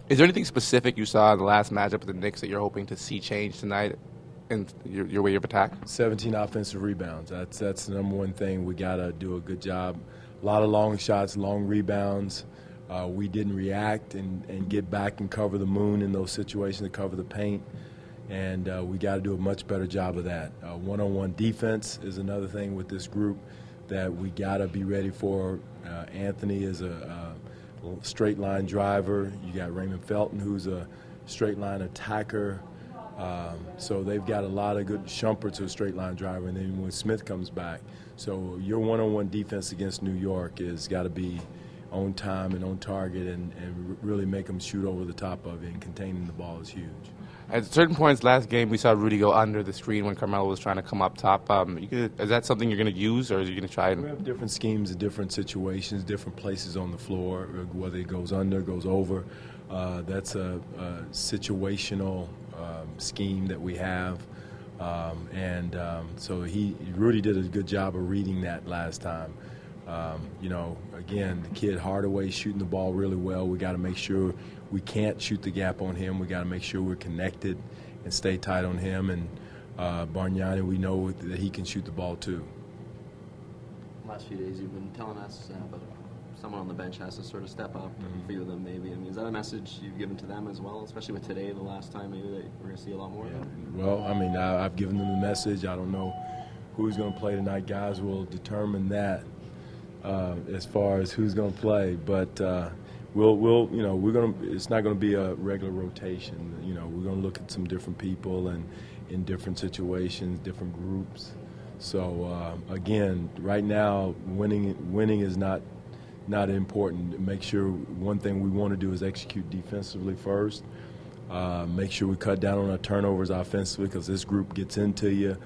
Is there anything specific you saw in the last matchup with the Knicks that you're hoping to see change tonight in your way of attack? 17 offensive rebounds. That's the number one thing. We got to do a good job. A lot of long shots, long rebounds. We didn't react and get back and cover the moon in those situations, to cover the paint. And we got to do a much better job of that. One-on-one defense is another thing with this group that we got to be ready for. Anthony is a straight line driver. You got Raymond Felton, who's a straight line attacker. So they've got a lot of good. Shumpert's a straight line driver, and then when Smith comes back. So your one-on-one defense against New York has got to be on time and on target and really make them shoot over the top of it, and containing the ball is huge. At certain points last game, we saw Rudy go under the screen when Carmelo was trying to come up top. Is that something you're going to use, or are you going to try and? We have different schemes in different situations, different places on the floor, whether it goes under, goes over. That's a situational scheme that we have. So Rudy did a good job of reading that last time. Again, the kid Hardaway shooting the ball really well. We got to make sure we can't shoot the gap on him. We got to make sure we're connected and stay tight on him. And Bargnani, we know that he can shoot the ball too. Last few days you've been telling us but someone on the bench has to sort of step up, a few of them maybe. I mean, is that a message you've given to them as well, especially with today, the last time maybe that we're going to see a lot more of them? Well, I mean, I've given them the message. I don't know who's going to play tonight. Guys will determine that as far as who's going to play. But we're going to. It's not going to be a regular rotation. We're going to look at some different people and in different situations, different groups. So again, right now, winning is not important. Make sure one thing we want to do is execute defensively first. Make sure we cut down on our turnovers offensively, because this group gets into you.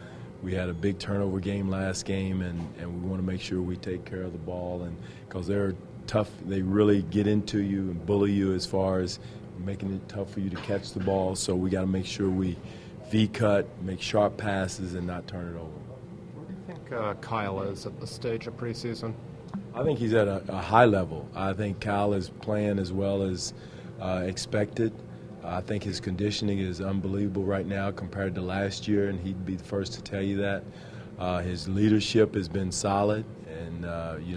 We had a big turnover game last game, and we want to make sure we take care of the ball, and because they're tough, they really get into you and bully you as far as making it tough for you to catch the ball. So we got to make sure we V-cut, make sharp passes, and not turn it over. Where do you think Kyle is at this stage of preseason? I think he's at a high level. I think Kyle is playing as well as expected. I think his conditioning is unbelievable right now compared to last year, and he'd be the first to tell you that. His leadership has been solid, and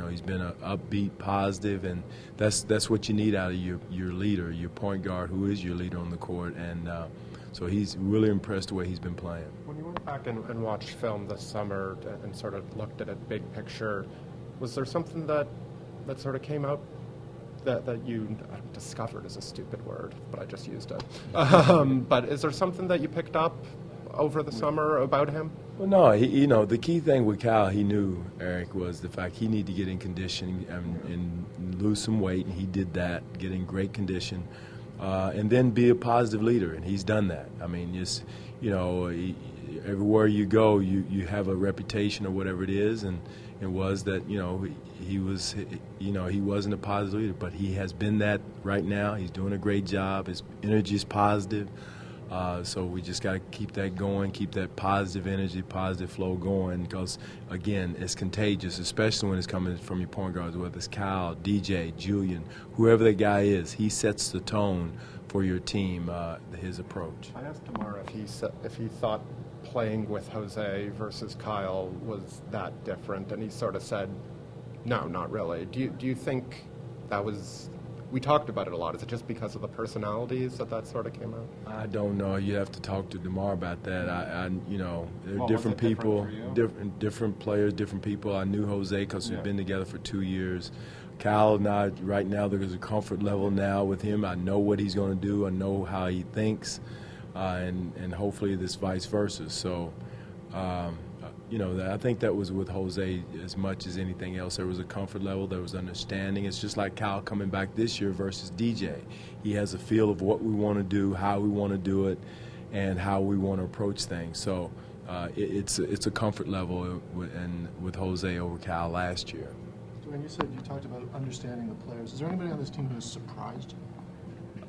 he's been an upbeat, positive, and that's what you need out of your leader, your point guard, who is your leader on the court. And so he's really impressed the way he's been playing. When you went back and watched film this summer and sort of looked at it big picture, was there something that sort of came out that you discovered is a stupid word, but I just used it. But is there something that you picked up over the summer about him? Well, no. The key thing with Kyle, he knew, Eric, was the fact he needed to get in condition and lose some weight, and he did that, get in great condition, and then be a positive leader, and he's done that. I mean, everywhere you go, you have a reputation or whatever it is, and it was that he wasn't a positive leader, but he has been that right now. He's doing a great job. His energy is positive, so we just got to keep that going, keep that positive energy, positive flow going, because again, it's contagious, especially when it's coming from your point guards, whether it's Kyle, DJ, Julian, whoever that guy is. He sets the tone for your team. His approach. I asked Tamar if he thought playing with Jose versus Kyle was that different, and he sort of said, no, not really. Do you think that was, we talked about it a lot, is it just because of the personalities that sort of came out? I don't know. You have to talk to DeMar about that. There are different people, different players, different people. I knew Jose because we've been together for 2 years. Kyle and I, right now, there's a comfort level now with him. I know what he's going to do. I know how he thinks. And hopefully this vice versa. So, I think that was with Jose as much as anything else. There was a comfort level. There was understanding. It's just like Kyle coming back this year versus DJ. He has a feel of what we want to do, how we want to do it, and how we want to approach things. So it's a comfort level with Jose over Kyle last year. Dwane, you said you talked about understanding the players. Is there anybody on this team who has surprised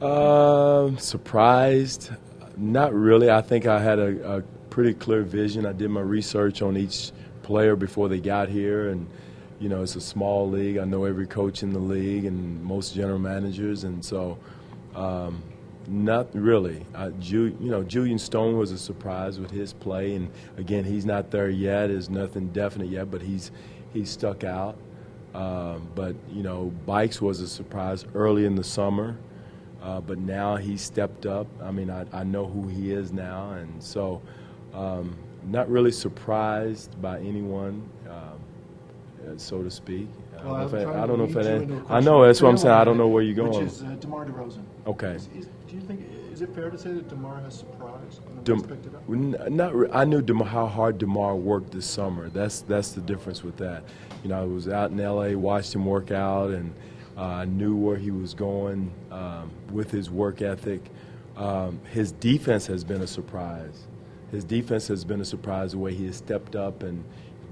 you? Surprised? Not really. I think I had a pretty clear vision. I did my research on each player before they got here, and it's a small league. I know every coach in the league and most general managers, and so Not really. Julian Stone was a surprise with his play, and again, he's not there yet. There's nothing definite yet, but he's stuck out. But Bikes was a surprise early in the summer, but now he's stepped up. I mean, I know who he is now, and so not really surprised by anyone, so to speak. Well, I don't know if I know that's what I'm saying. I don't know where you're going. Which is DeMar DeRozan. Okay. Do you think, is it fair to say that DeMar has surprised and the West picked it up? I knew how hard DeMar worked this summer. That's the difference with that. I was out in L.A., watched him work out, and I knew where he was going with his work ethic. His defense has been a surprise. His defense has been a surprise, the way he has stepped up and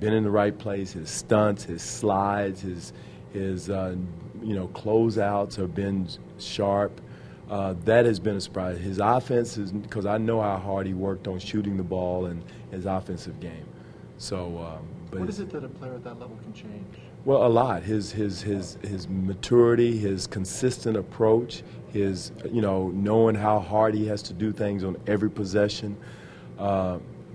been in the right place. His stunts, his slides, his closeouts have been sharp. That has been a surprise. His offense is, because I know how hard he worked on shooting the ball and his offensive game. So, but what is it that a player at that level can change? Well, a lot. His maturity, his consistent approach, his knowing how hard he has to do things on every possession.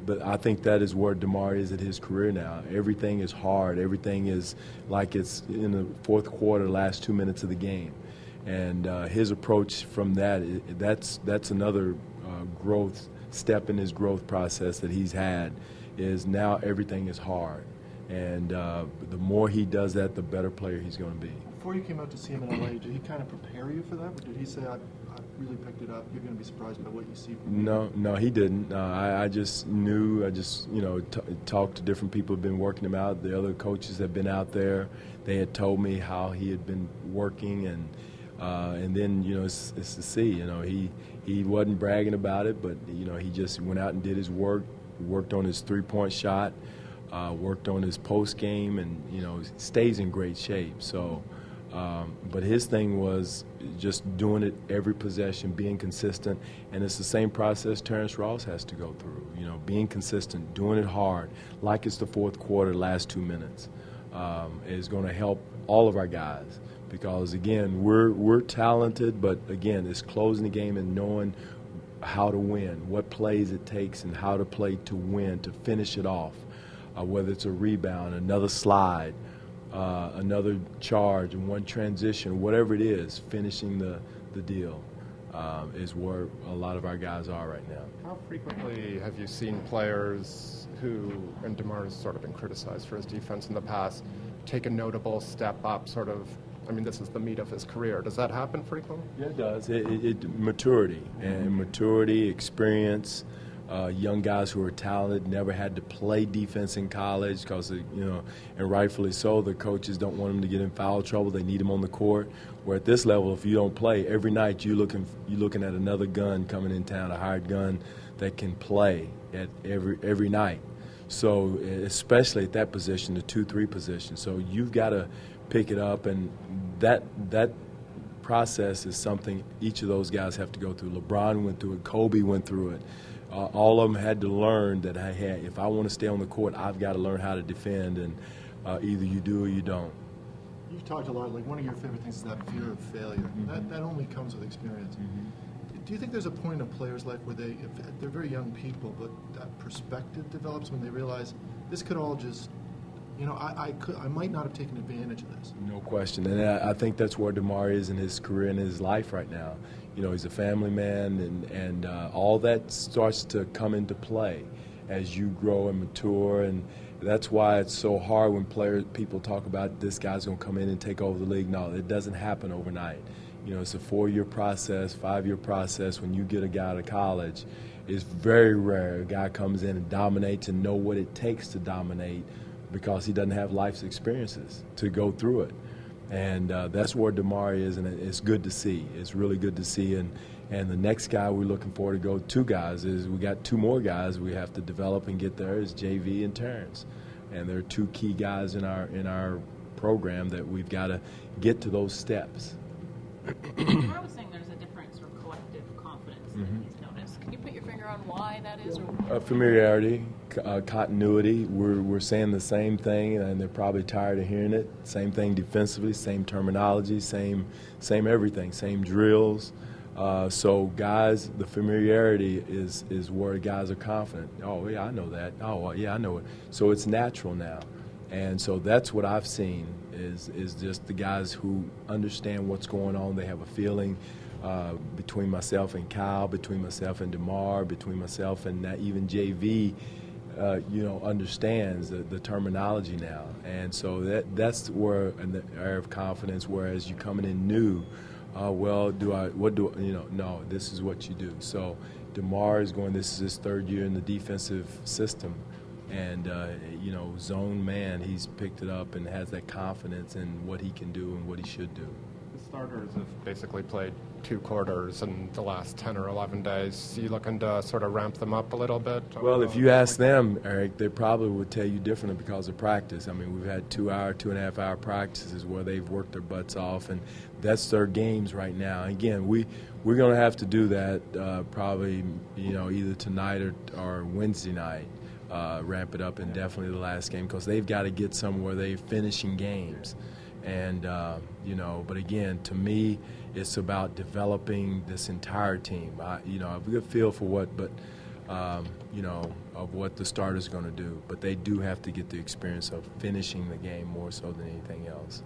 But I think that is where DeMar is at his career now. Everything is hard. Everything is like it's in the fourth quarter, last 2 minutes of the game. And his approach from that's another growth step in his growth process that he's had, is now everything is hard. And the more he does that, the better player he's going to be. Before you came out to see him in L.A., did he kind of prepare you for that? Or did he say, I really picked it up, you're going to be surprised by what you see from me? No, he didn't. I just knew. I just, talked to different people who have been working him out. The other coaches have been out there. They had told me how he had been working, and then, it's to see. He wasn't bragging about it, but, he just went out and did his work, worked on his three-point shot, worked on his post game, and, stays in great shape. So, but his thing was just doing it every possession, being consistent, and it's the same process Terrence Ross has to go through. Being consistent, doing it hard, like it's the fourth quarter, last 2 minutes, is going to help all of our guys. Because again, we're talented, but again, it's closing the game and knowing how to win, what plays it takes, and how to play to win, to finish it off. Whether it's a rebound, another slide, another charge, and one transition, whatever it is, finishing the deal is where a lot of our guys are right now. How frequently have you seen players who, and DeMar has sort of been criticized for his defense in the past, take a notable step up, this is the meat of his career. Does that happen frequently? Yeah, it does. Maturity, experience. Young guys who are talented, never had to play defense in college because, and rightfully so, the coaches don't want them to get in foul trouble. They need them on the court. Where at this level, if you don't play, every night you're looking at another gun coming in town, a hired gun that can play at every night. So especially at that position, the 2-3 position. So you've got to pick it up, and that process is something each of those guys have to go through. LeBron went through it. Kobe went through it. All of them had to learn that, hey, if I want to stay on the court, I've got to learn how to defend, and either you do or you don't. You've talked a lot, like one of your favorite things is that fear of failure. Mm-hmm. That only comes with experience. Mm-hmm. Do you think there's a point in a player's life where they're very young people, but that perspective develops when they realize this could all just, I might not have taken advantage of this? No question, and I think that's where DeMar is in his career and his life right now. He's a family man, and all that starts to come into play as you grow and mature, and that's why it's so hard when people talk about this guy's going to come in and take over the league. No, it doesn't happen overnight. It's a 4-year process, 5-year process. When you get a guy out of college, it's very rare a guy comes in and dominates and know what it takes to dominate, because he doesn't have life's experiences to go through it. And that's where DeMar is, and it's good to see. It's really good to see. And the next guy we're looking for to go, 2 guys, is we got 2 more guys we have to develop and get there, is JV and Terrence. And they're 2 key guys in our program that we've got to get to those steps. I was saying there's a different sort of collective confidence that he's noticed. Can you put your finger on why that is? Familiarity, continuity. We're saying the same thing, and they're probably tired of hearing it. Same thing defensively, same terminology, same everything, same drills. So guys, the familiarity is where guys are confident. Oh yeah, I know that. Oh yeah, I know it. So it's natural now, and so that's what I've seen is just the guys who understand what's going on. They have a feeling between myself and Kyle, between myself and DeMar, between myself and even JV. Understands the terminology now, and so that's where in the area of confidence. Whereas you coming in new. No, this is what you do. So DeMar is this is his third year in the defensive system. And, zone man, he's picked it up and has that confidence in what he can do and what he should do. The starters have basically played 2 quarters in the last 10 or 11 days. Are you looking to sort of ramp them up a little bit? Well, if you ask them, Eric, they probably would tell you differently because of practice. I mean, we've had 2.5 hour practices where they've worked their butts off, and that's their games right now. Again, we're going to have to do that probably, either tonight or Wednesday night. Ramp it up, and definitely the last game, because they've got to get somewhere they're finishing games. And, but again, to me, it's about developing this entire team. I have a good feel for of what the starter's going to do. But they do have to get the experience of finishing the game more so than anything else.